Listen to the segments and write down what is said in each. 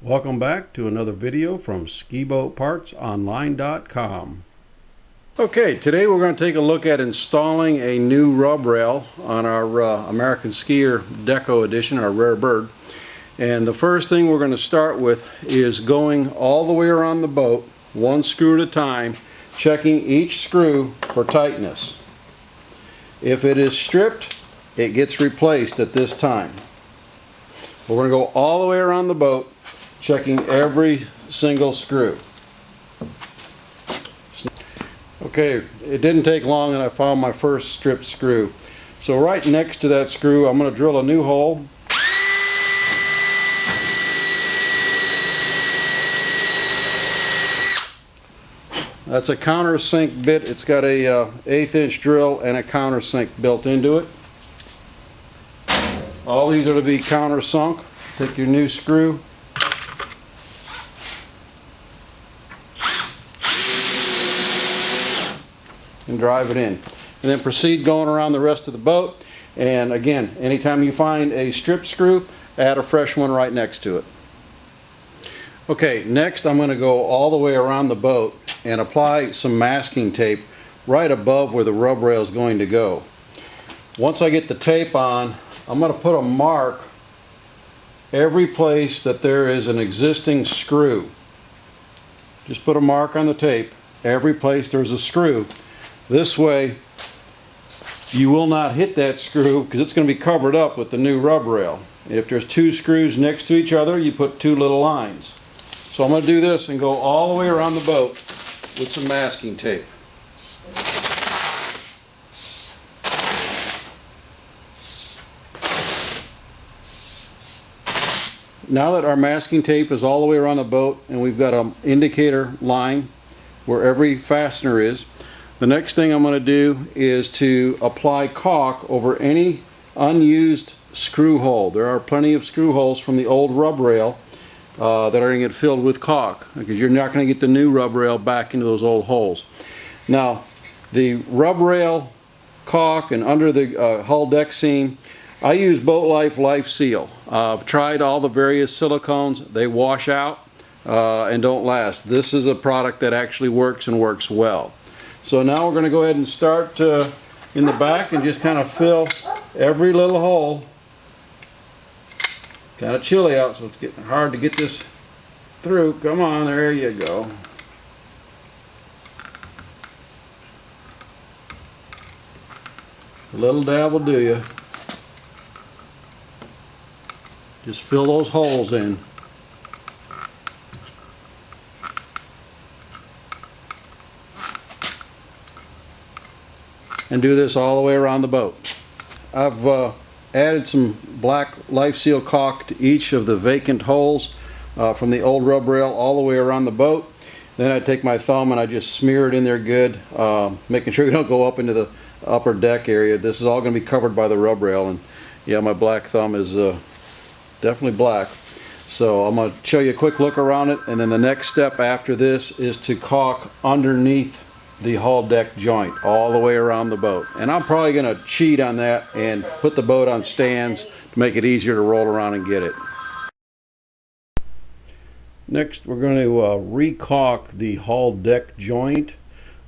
Welcome back to another video from SkiBoatPartsOnline.com. Okay, today we're going to take a look at installing a new RubRail on our American Skier Deco Edition, our Rare Bird. And the first thing we're going to start with is going all the way around the boat, one screw at a time, checking each screw for tightness. If it is stripped, it gets replaced at this time. We're going to go all the way around the boat, checking every single screw. Okay, it didn't take long and I found my first stripped screw. So right next to that screw, I'm going to drill a new hole. That's a countersink bit. It's got a 1/8 inch drill and a countersink built into it. All these are to be countersunk. Take your new screw. And drive it in. And then proceed going around the rest of the boat. And again, anytime you find a stripped screw, add a fresh one right next to it. Okay, next I'm going to go all the way around the boat and apply some masking tape right above where the RubRail is going to go. Once I get the tape on, I'm going to put a mark every place that there is an existing screw. Just put a mark on the tape every place there's a screw. This way you will not hit that screw because it's going to be covered up with the new RubRail. If there's two screws next to each other, you put two little lines. So I'm going to do this and go all the way around the boat with some masking tape. Now that our masking tape is all the way around the boat and we've got an indicator line where every fastener is, the next thing I'm going to do is to apply caulk over any unused screw hole. There are plenty of screw holes from the old RubRail that are going to get filled with caulk because you're not going to get the new RubRail back into those old holes. Now, the RubRail caulk and under the hull deck seam, I use Boat Life Life Seal. I've tried all the various silicones. They wash out and don't last. This is a product that actually works and works well. So now we're going to go ahead and start in the back and just kind of fill every little hole. Kind of chilly out, so it's getting hard to get this through. Come on, there you go. A little dab will do you. Just fill those holes in. And do this all the way around the boat. I've added some black Life Seal caulk to each of the vacant holes from the old RubRail all the way around the boat. Then I take my thumb and I just smear it in there good, making sure you don't go up into the upper deck area. This is all going to be covered by the RubRail, and yeah, my black thumb is definitely black. So I'm going to show you a quick look around it, and then the next step after this is to caulk underneath the hull deck joint all the way around the boat. And I'm probably going to cheat on that and put the boat on stands to make it easier to roll around and get it. Next we're going to re-caulk the hull deck joint.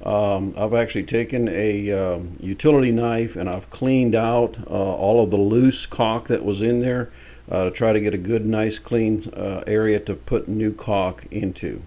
I've actually taken a utility knife and I've cleaned out all of the loose caulk that was in there to try to get a good nice clean area to put new caulk into.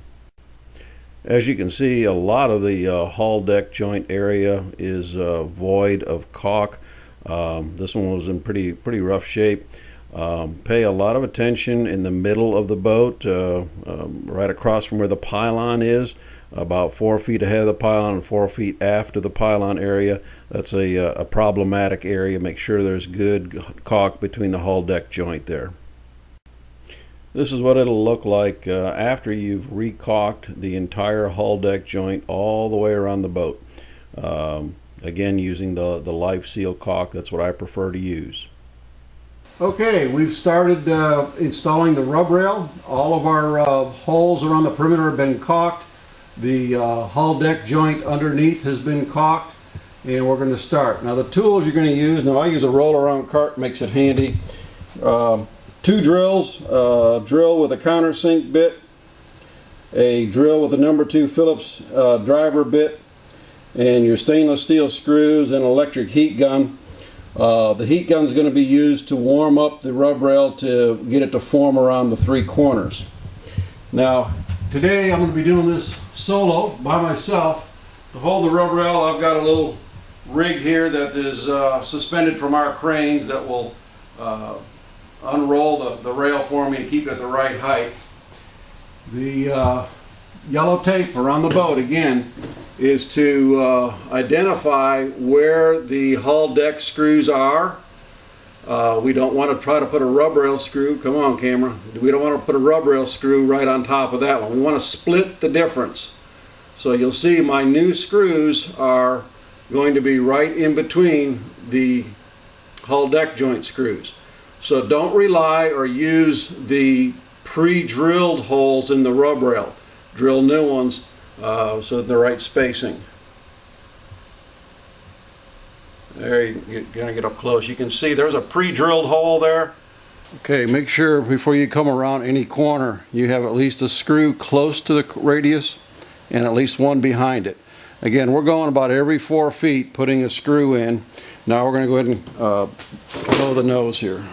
As you can see, a lot of the hull deck joint area is void of caulk. This one was in pretty rough shape. Pay a lot of attention in the middle of the boat, right across from where the pylon is, about 4 feet ahead of the pylon and 4 feet after the pylon area. That's a problematic area. Make sure there's good caulk between the hull deck joint there. This is what it'll look like after you've re-caulked the entire hull deck joint all the way around the boat. Again, using the Life Seal caulk. That's what I prefer to use. Okay, we've started installing the RubRail. All of our holes around the perimeter have been caulked. The hull deck joint underneath has been caulked, and we're going to start. Now the tools you're going to use, now I use a roll around cart, makes it handy. 2 drills, a drill with a countersink bit, a drill with a number 2 Phillips driver bit, and your stainless steel screws and electric heat gun. The heat gun is going to be used to warm up the RubRail to get it to form around the 3 corners. Now, today I'm going to be doing this solo by myself. To hold the RubRail, I've got a little rig here that is suspended from our cranes that will unroll the rail for me and keep it at the right height. The yellow tape around the boat, again, is to identify where the hull deck screws are. We don't want to try to put a RubRail screw, come on camera, we don't want to put a RubRail screw right on top of that one. We want to split the difference. So you'll see my new screws are going to be right in between the hull deck joint screws. So don't rely or use the pre-drilled holes in the RubRail. Drill new ones so the right spacing. There, you're gonna get up close. You can see there's a pre-drilled hole there. Okay, make sure before you come around any corner you have at least a screw close to the radius and at least one behind it. Again, we're going about every 4 feet putting a screw in. Now we're going to go ahead and blow the nose here.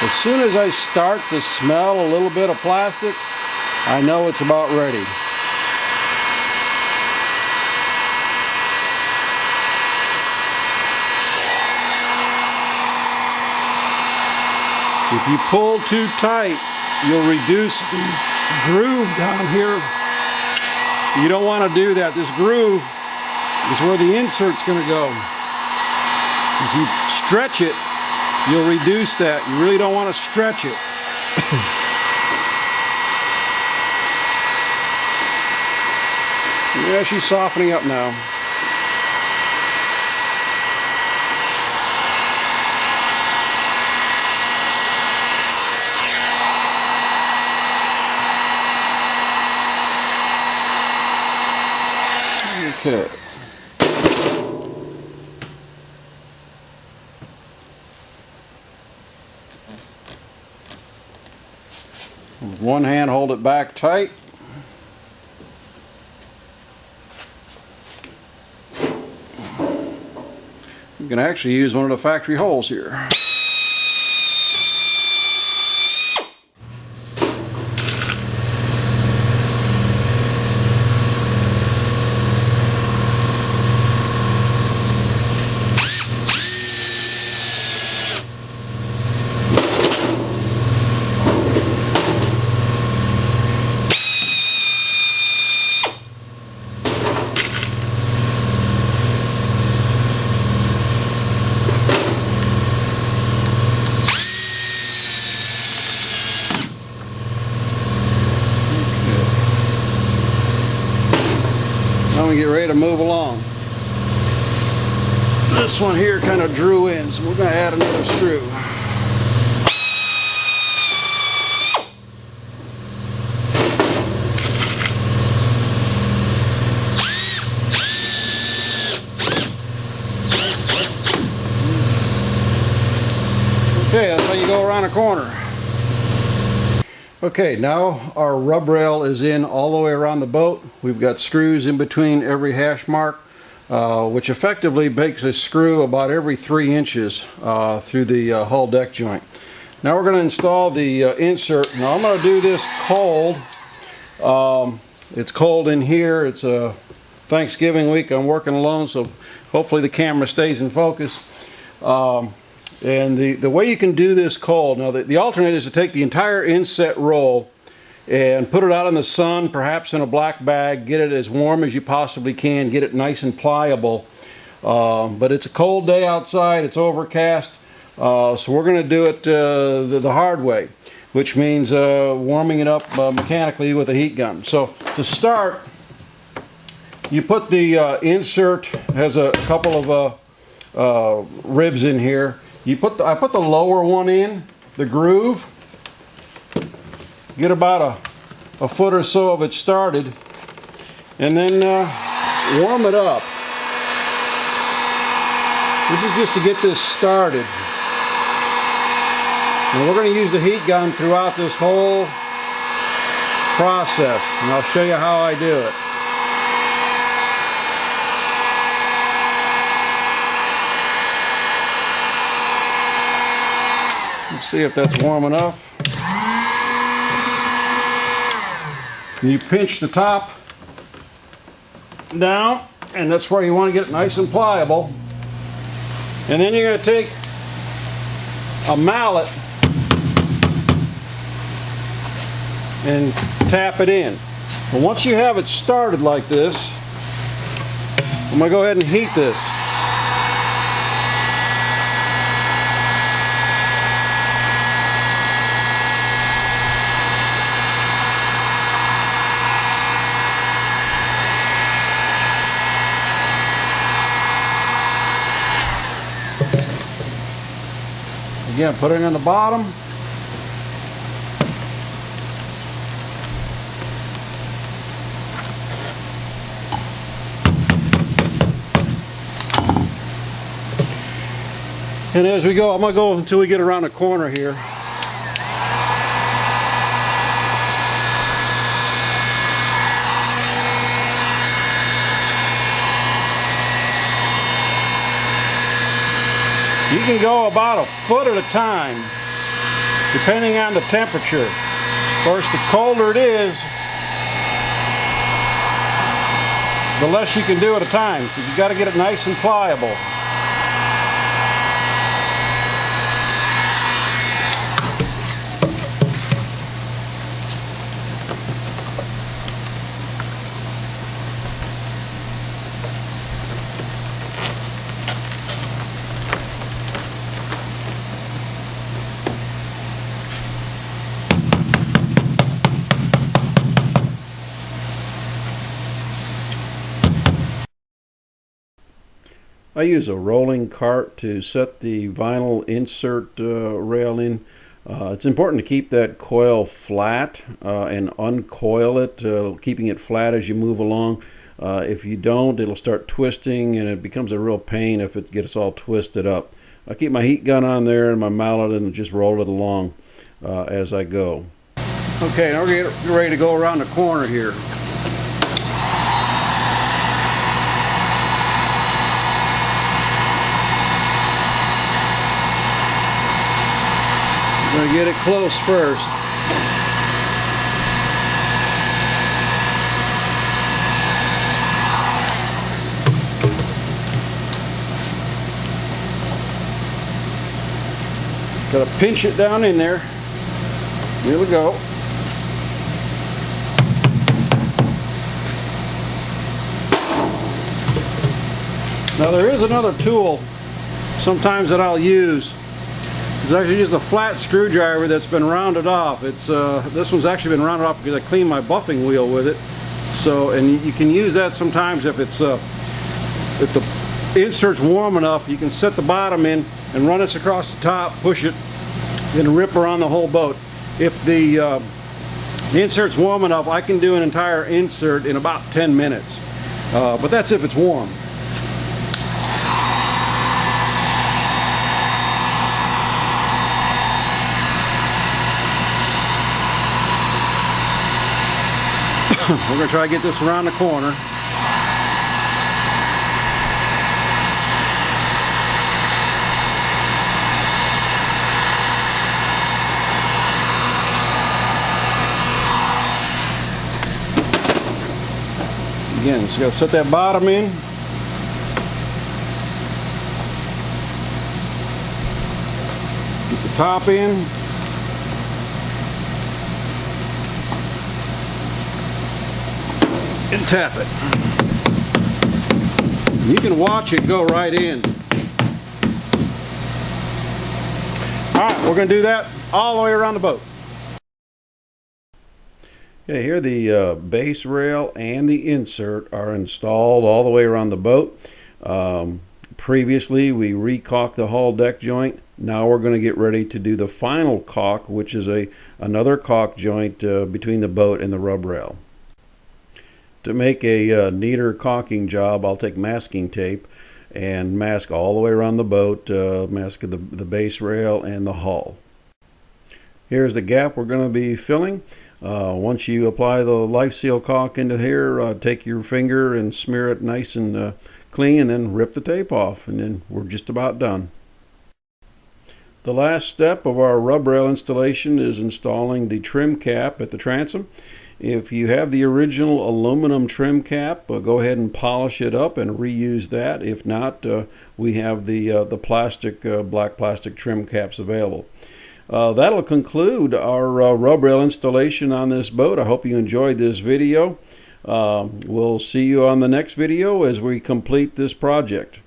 As soon as I start to smell a little bit of plastic, I know it's about ready. If you pull too tight, you'll reduce the groove down here. You don't want to do that. This groove is where the insert's going to go. If you stretch it, you'll reduce that. You really don't want to stretch it. Yeah, she's softening up now. Okay. With one hand, hold it back tight. You can actually use one of the factory holes here. Now we get ready to move along. This one here kind of drew in, so we're going to add another screw. Okay, that's how you go around a corner. Okay, now our RubRail is in all the way around the boat. We've got screws in between every hash mark, which effectively makes a screw about every 3 inches through the hull deck joint. Now we're going to install the insert. Now I'm going to do this cold. It's cold in here. It's a Thanksgiving week. I'm working alone, so hopefully the camera stays in focus. And the way you can do this cold, now the alternate is to take the entire inset roll and put it out in the sun, perhaps in a black bag, get it as warm as you possibly can, get it nice and pliable. But it's a cold day outside, it's overcast, so we're going to do it the hard way, which means warming it up mechanically with a heat gun. So to start, you put the insert, has a couple of ribs in here. I put the lower one in, the groove. Get about a foot or so of it started, and then warm it up. This is just to get this started. And we're going to use the heat gun throughout this whole process, and I'll show you how I do it. Let's see if that's warm enough. You pinch the top down, and that's where you want to get it nice and pliable. And then you're going to take a mallet and tap it in. But once you have it started like this, I'm going to go ahead and heat this. Again, put it in the bottom. And as we go, I'm going to go until we get around the corner here. You can go about a foot at a time, depending on the temperature. Of course, the colder it is, the less you can do at a time. You got to get it nice and pliable. I use a rolling cart to set the vinyl insert rail in. It's important to keep that coil flat and uncoil it, keeping it flat as you move along. If you don't, it'll start twisting, and it becomes a real pain if it gets all twisted up. I keep my heat gun on there and my mallet and just roll it along as I go. Okay, now we're getting ready to go around the corner here. I'm going to get it close first. Got to pinch it down in there. Here we go. Now there is another tool sometimes that I'll use. It's actually just a flat screwdriver that's been rounded off. This one's actually been rounded off because I cleaned my buffing wheel with it. So, and you can use that sometimes if the insert's warm enough. You can set the bottom in and run this across the top, push it, and rip around the whole boat. If the insert's warm enough, I can do an entire insert in about 10 minutes. But that's if it's warm. We're going to try to get this around the corner. Again, just got to set that bottom in. Get the top in. And tap it. You can watch it go right in. Alright, we're going to do that all the way around the boat. Okay, here the base rail and the insert are installed all the way around the boat. Previously we re-caulked the hull deck joint. Now we're going to get ready to do the final caulk, which is another caulk joint between the boat and the rub rail. To make a neater caulking job, I'll take masking tape and mask all the way around the boat, mask the base rail and the hull. Here's the gap we're going to be filling. Once you apply the life seal caulk into here, take your finger and smear it nice and clean, and then rip the tape off, and then we're just about done. The last step of our rub rail installation is installing the trim cap at the transom. If you have the original aluminum trim cap, go ahead and polish it up and reuse that. If not, we have the plastic, black plastic trim caps available. That'll conclude our rub rail installation on this boat. I hope you enjoyed this video. We'll see you on the next video as we complete this project.